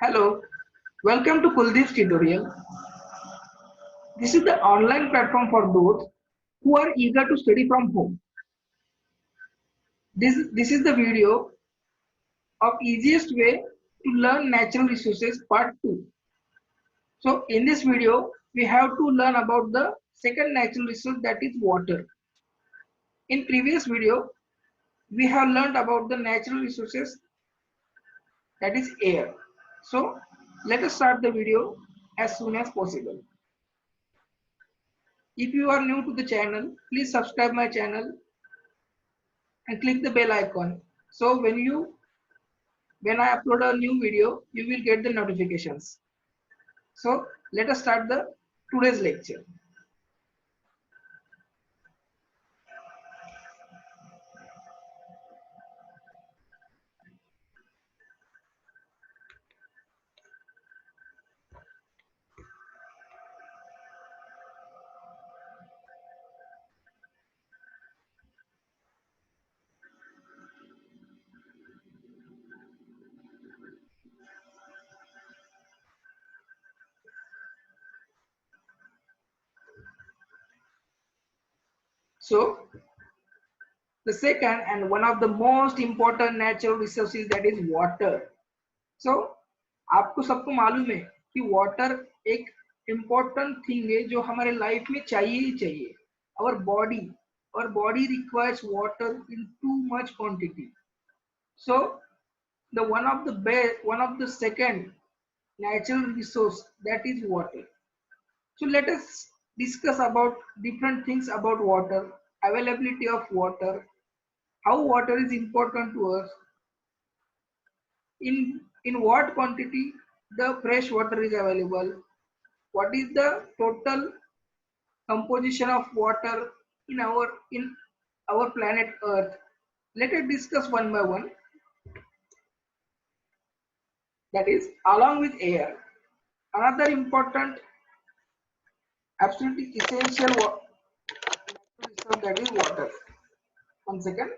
Hello, welcome to Kuldeep'S tutorial. This is the online platform for those who are eager to study from home. This is the video of easiest way to learn natural resources part 2. So in this video, we have to learn about the second natural resource, that is water. In previous video, we have learned about the natural resources, that is air. So let us start the video as soon as possible. If you are new to the channel, please subscribe my channel and click the bell icon. So when I upload a new video, you will get the notifications. So let us start the today's lecture. So the second and one of the most important natural resources, that is water. So आपको सबको मालूम है कि water एक important thing है जो हमारे life में चाहिए ही चाहिए. Our body requires water in too much quantity. So the one of the second natural resource, that is water. So let us discuss about different things about water, availability of water, how water is important to us, in what quantity the fresh water is available, what is the total composition of water in our planet earth. Let us discuss one by one. That is, along with air, another important, absolutely essential resource, that is water. One second.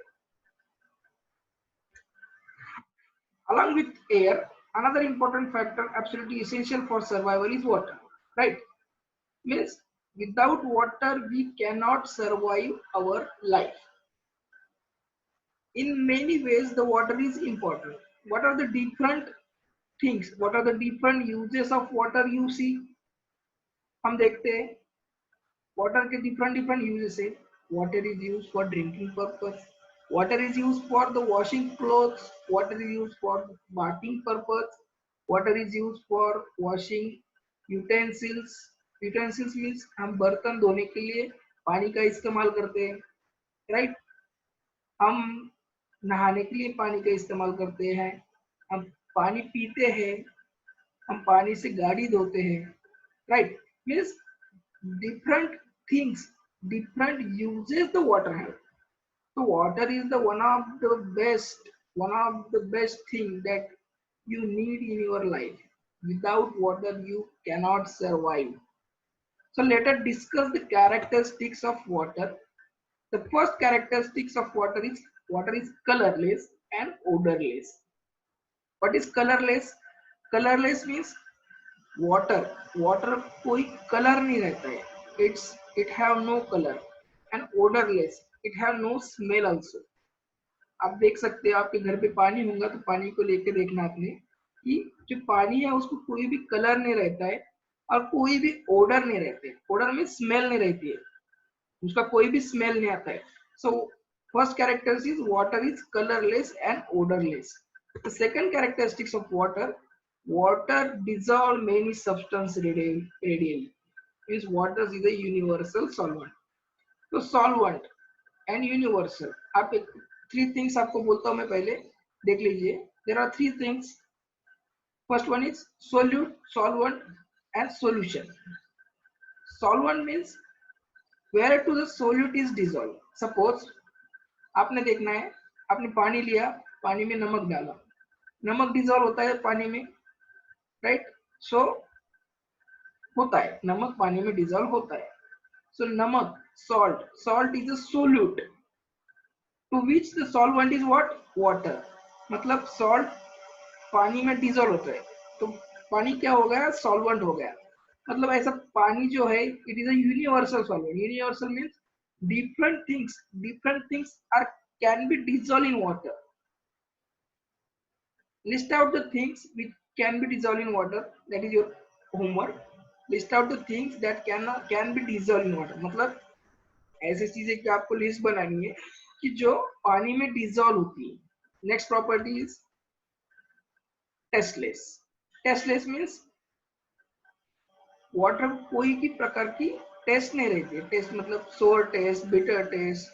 Along with air, another important factor absolutely essential for survival is water. Right? Means without water we cannot survive our life. In many ways the water is important. What are the different things? What are the different uses of water you see? हम देखते हैं water के different uses है. Water is used for drinking purpose. Water is used for the washing clothes. Water is used for bathing purpose. Water is used for washing utensils. Utensils means हम बर्तन धोने के लिए पानी का इस्तेमाल करते हैं. राइट? हम नहाने के लिए पानी का इस्तेमाल करते हैं. हम पानी पीते हैं. हम पानी से गाड़ी धोते हैं. Right? Means different things, different uses the water have. So water is the one of the best thing that you need in your life. Without water you cannot survive. So let us discuss the characteristics of water. The first characteristics of water is colorless and odorless. What is colorless? Colorless means water कोई color नहीं रहता है. It have no color. And odorless, it have no smell also. आप देख सकते हैं आपके घर पे पानी होगा तो पानी को लेके देखना आपने कि जो पानी है उसको कोई भी कलर नहीं रहता है और कोई भी ओडर नहीं रहता है. ओडर में स्मेल नहीं रहती है, उसका कोई भी स्मेल नहीं आता है. So first characteristic is water is colorless and odorless. The second characteristics of water dissolve many substances readily. Means water is a universal solvent. तो सॉल्वेंट एंड यूनिवर्सल. आप एक थ्री थिंग्स आपको बोलता हूं मैं, पहले देख लीजिए. There are three things. First one is solute, solvent and solution. Solvent means where to the solute is dissolve. Suppose आपने देखना है, आपने पानी लिया, पानी में नमक डाला, नमक डिसॉल्व होता है पानी में. राइट? सो होता है, नमक पानी में डिसॉल्व होता है. So namak, salt is a solute to which the solvent is what? Water. मतलब salt पानी में dissolve होता है. तो पानी क्या हो गया, सॉल्वेंट हो गया। मतलब ऐसा पानी जो है it is a universal solvent. Universal means different things are can be dissolved in water. List out the things which can be dissolved in water. That is your homework. List out the things that can be dissolved in water. मतलब ऐसी चीजें कि आपको list बनानी है कि जो पानी में डिजोल्व होती है। Next property is tasteless. Tasteless means water कोई भी प्रकार की टेस्ट नहीं रहती है। टेस्ट मतलब सोर test, bitter taste,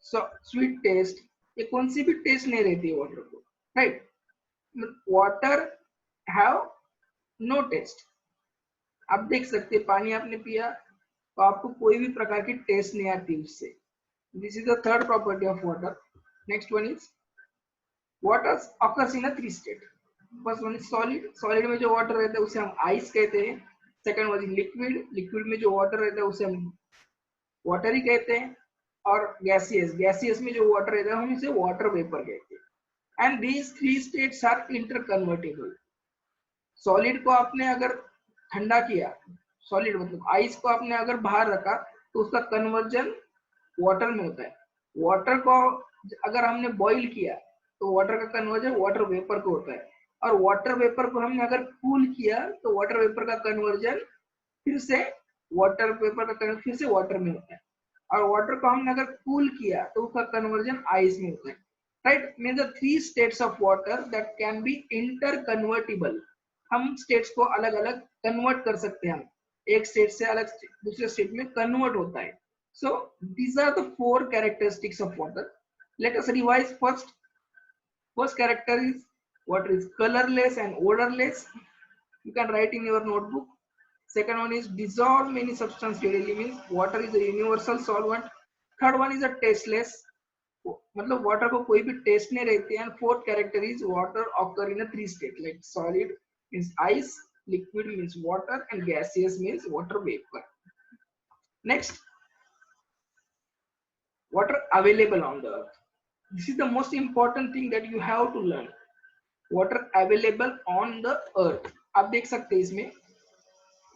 sweet taste, ये कौन सी भी टेस्ट नहीं रहती है वाटर को, right. Water have no taste. आप देख सकते हैं पानी आपने पिया तो आपको कोई भी प्रकार की टेस्ट नहीं आती उससे। This is the third property of water. Next one is water occurs in a three state. First one is solid. Solid में जो वाटर रहता है उसे हम आइस कहते हैं। Second one is liquid. Liquid में जो वाटर रहता है उसे हम वाटर ही कहते हैं। और गैसियस। गैसियस में जो वाटर रहता है हम इसे वाटर वेपर कहते हैं। And these three states are interconvertible. Solid को आपने अगर ठंडा किया, सॉलिड मतलब आइस को आपने अगर बाहर रखा तो उसका कन्वर्जन वाटर में होता है। वाटर को अगर हमने बॉईल किया तो वाटर का कन्वर्जन वाटर वेपर को होता है। और वाटर वेपर को हमने अगर कूल किया तो वाटर वेपर का कन्वर्जन फिर से वाटर वेपर का कन्वर्जन फिर से वाटर में होता है। और वाटर को हमने अगर कूल किया तो उसका कन्वर्जन आइस में होता है, right. Mean the three states of water that can be inter convertible. हम स्टेट्स को अलग अलग कन्वर्ट कर सकते हैं। हम एक स्टेट से अलग दूसरे स्टेट में कन्वर्ट होता है। So these are the four characteristics of water. Let us revise first. First character is water is colorless and odorless. You can write in your notebook. Second one is dissolve many substance readily, means water is a universal solvent. Third one is a tasteless. मतलब water को कोई भी taste नहीं रहती है। And fourth character is water occur in a three state, like solid means ice, liquid means water, and gaseous means water vapor. Next, water available on the earth. This is the most important thing that you have to learn. Water available on the earth. आप देख सकते हैं इसमें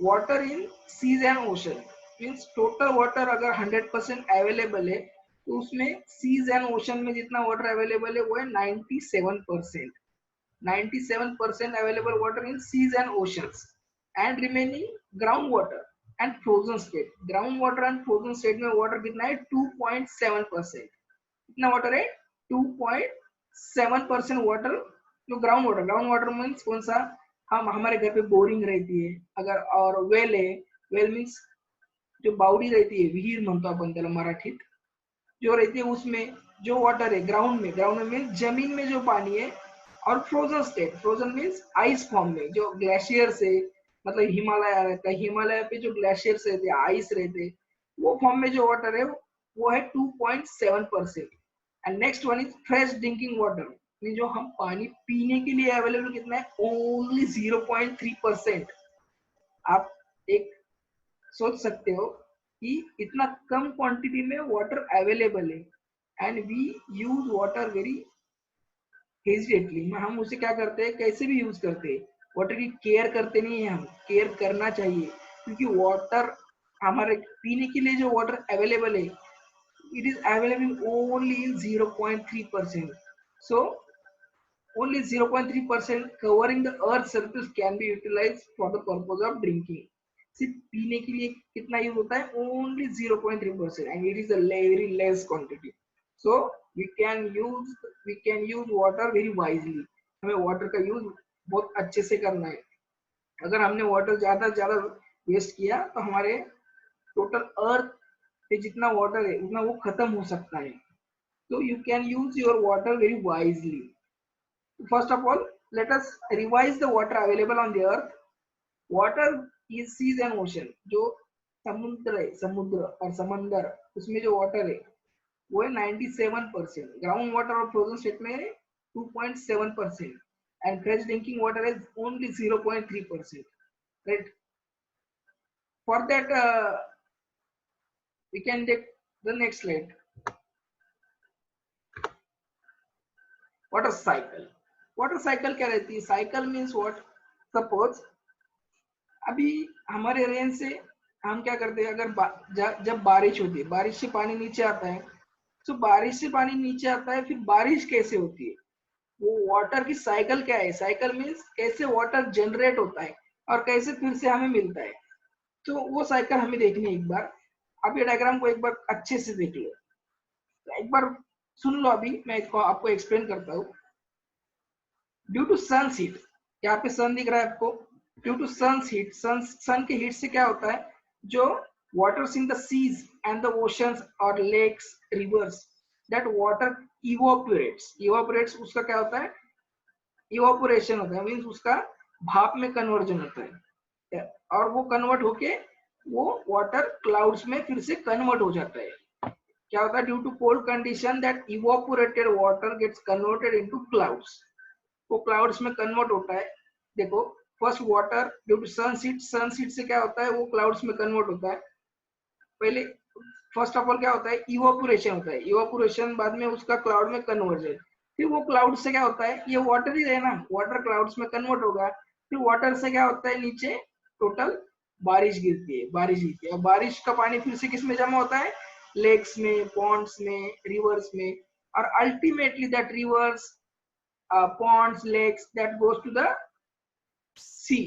water in seas and ocean means total water अगर 100% available है तो उसमें seas and ocean में जितना water अवेलेबल है वो है 97%। 97% available water in seas and oceans, and remaining groundwater and frozen state. Groundwater and frozen state में water कितना है 2.7%। कितना वाटर है 2.7% वाटर जो ग्राउंड वाटर मीन्स कौन सा, हम हमारे घर पे बोरिंग रहती है अगर, और वेल है, वेल मीन्स जो बावडी रहती है, विहीर म्हणतो आपण त्याला मराठीत, जो रहती है उसमें जो वाटर है ग्राउंड में मीन्स जमीन में जो पानी है। और frozen state, frozen means ice form में जो ग्लेशियर से, मतलब हिमालय रहता है, हिमालय पे जो ग्लेशियर्स रहते हैं, आइस रहते हैं, वो फॉर्म में जो वाटर है वो है 2.7%। And next one is fresh drinking water, जो हम पानी पीने के लिए अवेलेबल कितना है, ओनली 0.3%। आप एक सोच सकते हो कि इतना कम क्वांटिटी में वाटर अवेलेबल है, and we use water very hesitately. हम उसे क्या करते हैं, कैसे भी यूज करते हैं, वाटर की केयर करते नहीं है। हम केयर करना चाहिए क्योंकि वाटर हमारे पीने के लिए जो वाटर अवेलेबल है it is available only in 0.3%. So only 0.3% covering the earth's surface can be utilized for the purpose of drinking. सिर्फ पीने के लिए कितना यूज होता है, only 0.3%, and it is a very less quantity. So we can use water very wisely. हमें water का use बहुत अच्छे से करना है। अगर हमने वाटर ज्यादा से ज्यादा वेस्ट किया तो हमारे टोटल अर्थ पे जितना वाटर है उतना वो खत्म हो सकता है। तो you can use your water very wisely. First of all let us revise the water available on the earth. Water is seas and ocean, जो समुद्र है, समुद्र और समंदर, उसमें जो वाटर है वो है 97%। ग्राउंड वाटर और फ्रोजन स्टेट में 2.7%, and fresh drinking water is only 0.3%, right. For that we can take the next slide. Water cycle. Water cycle क्या रहती है? Cycle means what? सपोज अभी हमारे रेंज से हम क्या करते हैं, अगर जब बारिश होती है, बारिश से पानी नीचे आता है, तो बारिश से पानी नीचे आता है, फिर बारिश कैसे होती है, वो वाटर की साइकिल क्या है? साइकिल मीन्स कैसे वाटर जनरेट होता है और कैसे फिर से हमें मिलता है। तो वो साइकिल हमें देखनी है एक बार। आप ये डायग्राम को एक बार अच्छे से देख लो, एक बार सुन लो, अभी मैं इसको आपको एक्सप्लेन करता हूँ। ड्यू टू सन हीट, यहाँ पे सन दिख रहा है आपको, ड्यू टू सन हीट, सन के हीट से क्या होता है, जो waters in the seas and the oceans or lakes, rivers, that water evaporates उसका क्या होता है? इवापोरेशन होता है, मीन्स उसका भाप में कन्वर्जन होता है, और वो कन्वर्ट होके वो वाटर क्लाउड्स में फिर से कन्वर्ट हो जाता है। क्या होता है? Due to cold condition that evaporated water gets converted into clouds, वो क्लाउड्स में कन्वर्ट होता है। देखो, first water due to sun heat से क्या होता है, वो क्लाउड्स में कन्वर्ट होता है। पहले फर्स्ट ऑफ ऑल क्या होता है? इवापोरेशन होता है, इवापोरेशन बाद में उसका क्लाउड में कन्वर्जन, फिर वो क्लाउड से क्या होता है, ये वाटर ही है ना, वाटर क्लाउड्स में कन्वर्ट होगा, फिर वाटर से क्या होता है, नीचे टोटल बारिश गिरती है, और बारिश का पानी फिर से किस में जमा होता है? लेक्स में, पॉन्ड्स में, रिवर्स में, और ultimately that rivers, ponds, lakes, that goes to the sea,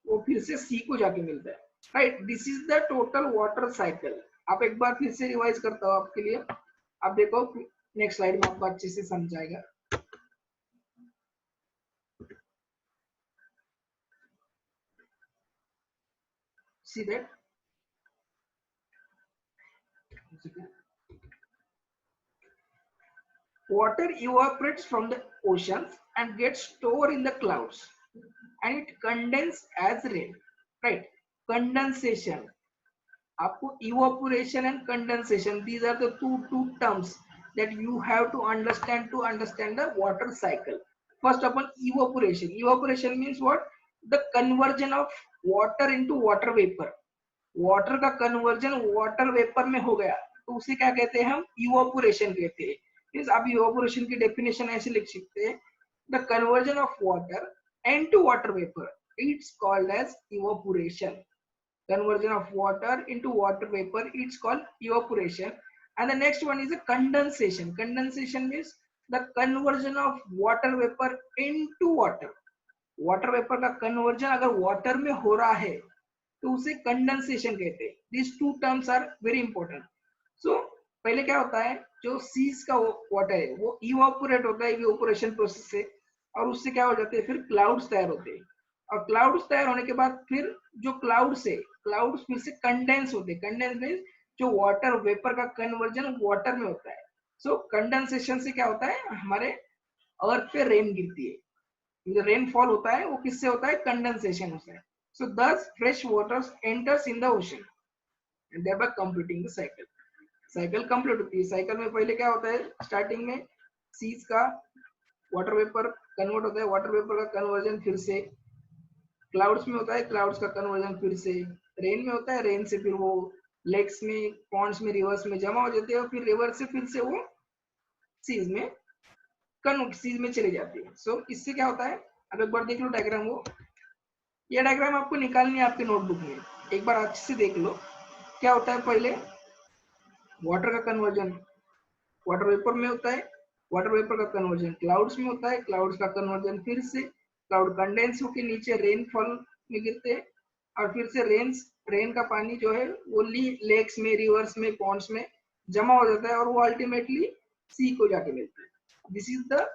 वो फिर से सी को जाके मिलता है, right? This is the total water cycle. आप एक बार फिर से रिवाइज करता हूँ आपके लिए, आप देखो नेक्स्ट स्लाइड में आपको अच्छे से समझाएगा। See that water evaporates from the oceans and gets stored in the clouds and it condenses as rain, right? Condensation, आपको evaporation and condensation, these are the two terms that you have to understand the water cycle. First of all, evaporation means what? The conversion of water into water vapor, water का conversion water vapour में हो गया, तो उसे क्या कहते हैं? हम इवापोरेशन कहते हैं। मींस आप इवापोरेशन की डेफिनेशन ऐसे लिख सकते हैं, the conversion of water into water vapour, it's called as evaporation. Conversion of water into water vapor, it's called evaporation. And the next one is a condensation. Condensation means the conversion of water vapor into water. Water vapour का conversion अगर water में हो रहा है तो उसे condensation कहते हैं। This two terms are very important. So पहले क्या होता है, जो सीज का वाटर है वो इवापोरेट होता है इवापोरेशन प्रोसेस से, और उससे क्या हो जाते हैं, फिर क्लाउड्स तैयार होते हैं, और क्लाउड्स तैयार होने के बाद फिर जो क्लाउड्स फिर से कंडेंस होते हैं। कंडेंस मीन्स जो वाटर वेपर का कन्वर्जन वाटर में होता है। सो कंडेंसेशन से क्या होता है, हमारे अर्थ पे रेन गिरती है, जो रेनफॉल होता है वो किससे होता है? कंडेंसेशन होता है। So thus fresh water enters in the ocean and thereby completing the cycle. Cycle complete होती है। साइकिल में पहले क्या होता है, स्टार्टिंग में सीज का वाटर वेपर कन्वर्ट होता है, वाटर वेपर का कन्वर्जन फिर से क्लाउड्स में होता है, क्लाउड्स का कन्वर्जन फिर से रेन में होता है, रेन से फिर वो लेक्स में, पॉन्ड्स में, रिवर्स में जमा हो जाते हैं, और फिर रिवर से फिर से वो सीज में चले जाती है। सो इससे क्या होता है, अब एक बार देख लो डायग्राम वो, ये डायग्राम आपको निकालनी है आपके नोटबुक में, एक बार अच्छे से देख लो। क्या होता है, पहले वाटर का कन्वर्जन वाटर वेपर में होता है, वाटर वेपर का कन्वर्जन क्लाउड्स में होता है, क्लाउड्स का कन्वर्जन फिर से क्लाउड कंडेंस होकर नीचे रेनफॉल में गिरते हैं, और फिर से रेन का पानी जो है वो लेक्स में, रिवर्स में, पॉन्ड्स में जमा हो जाता है, और वो अल्टीमेटली सी को जाके मिलता है। This is the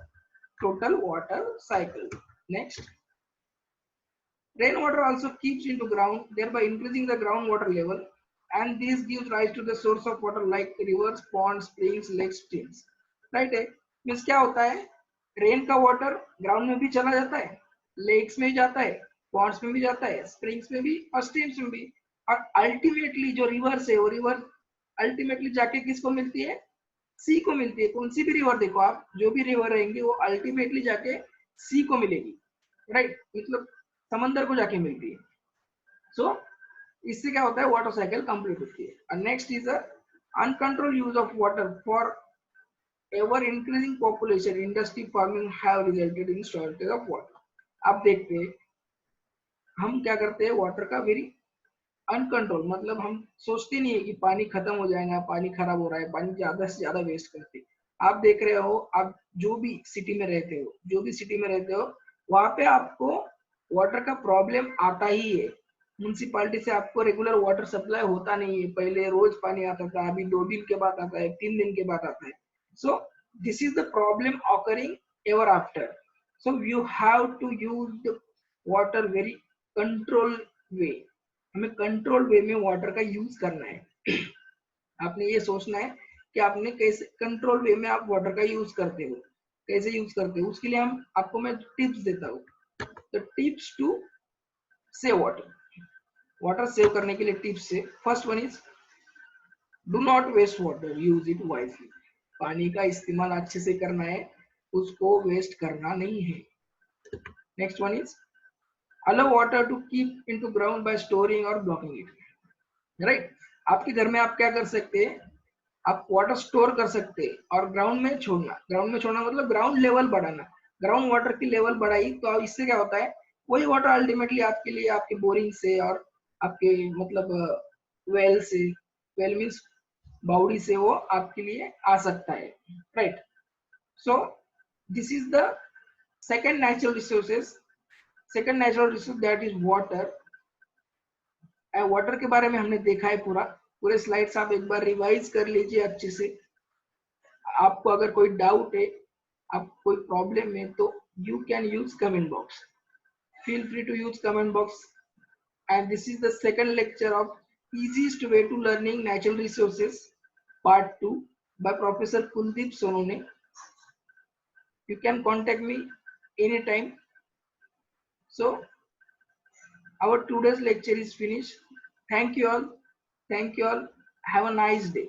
total water cycle. Next, rainwater also keeps into ground, thereby increasing the groundwater level, and this gives rise to the source of water like rivers, ponds, springs, lakes, streams. Right है? Means क्या होता है, rain का water ground में भी चला जाता है, लेक्स में भी जाता है, पॉन्ड्स में भी जाता है, स्प्रिंग्स में भी और स्ट्रीम्स में भी, और अल्टीमेटली जो रिवर्स है वो रिवर अल्टीमेटली जाके किसको मिलती है? सी को मिलती है। कौन सी भी रिवर देखो आप, जो भी रिवर रहेंगी वो अल्टीमेटली जाके सी को मिलेगी, राइट? मतलब समंदर को जाके मिलती है। सो इससे क्या होता है, वाटर साइकिल कंप्लीट होती है। Next is uncontrol use of water for ever increasing population industry farming have resulted in shortage of water. आप देखते हैं हम क्या करते हैं, वाटर का वेरी अनकंट्रोल, मतलब हम सोचते नहीं है कि पानी खत्म हो जाएगा, पानी खराब हो रहा है, पानी ज्यादा से ज्यादा वेस्ट करते हैं। आप देख रहे हो, आप जो भी सिटी में रहते हो, जो भी सिटी में रहते हो, वहां पे आपको वाटर का प्रॉब्लम आता ही है। म्यूनसिपालिटी से आपको रेगुलर वाटर सप्लाई होता नहीं है। पहले रोज पानी आता था, अभी 2 दिन के बाद आता है, 3 दिन के बाद आता है। So this is the problem occurring ever after. So you have to use the water very control way. हमें कंट्रोल वे में वाटर का यूज करना है। आपने ये सोचना है कि आपने कैसे कंट्रोल वे में आप वाटर का यूज करते हो, कैसे यूज करते हो। उसके लिए हम आपको मैं टिप्स देता हूँ। तो tips to save water, water save करने के लिए टिप्स है। First one is do not waste water, use it wisely. पानी का इस्तेमाल अच्छे से करना है, उसको वेस्ट करना नहीं है। Next one is allow water to keep into ground by storing or blocking it, right. आपके घर में आप क्या कर सकते हैं, आप वाटर स्टोर कर सकते हैं और ग्राउंड में छोड़ना। ग्राउंड में छोड़ना मतलब ग्राउंड लेवल बढ़ाना। ग्राउंड वाटर की लेवल बढ़ाई तो इससे क्या होता है, वही वाटर अल्टीमेटली आपके लिए आपके बोरिंग से और आपके मतलब वेल से, वेल मीन्स बाउडी से, वो आपके लिए आ सकता है, right. So this is the second natural resources. Second natural resource that is water. Water के बारे में हमने देखा है, पूरे स्लाइड्स आप एक बार रिवाइज कर लीजिए अच्छे से। आपको अगर कोई डाउट है, आप कोई प्रॉब्लम है, तो you can use comment box, feel free to use comment box. And this is the second lecture of easiest way to learning natural resources part 2 by Professor Kuldeep Sonone. You can contact me anytime. So our today's lecture is finished. Thank you all. Thank you all. Have a nice day.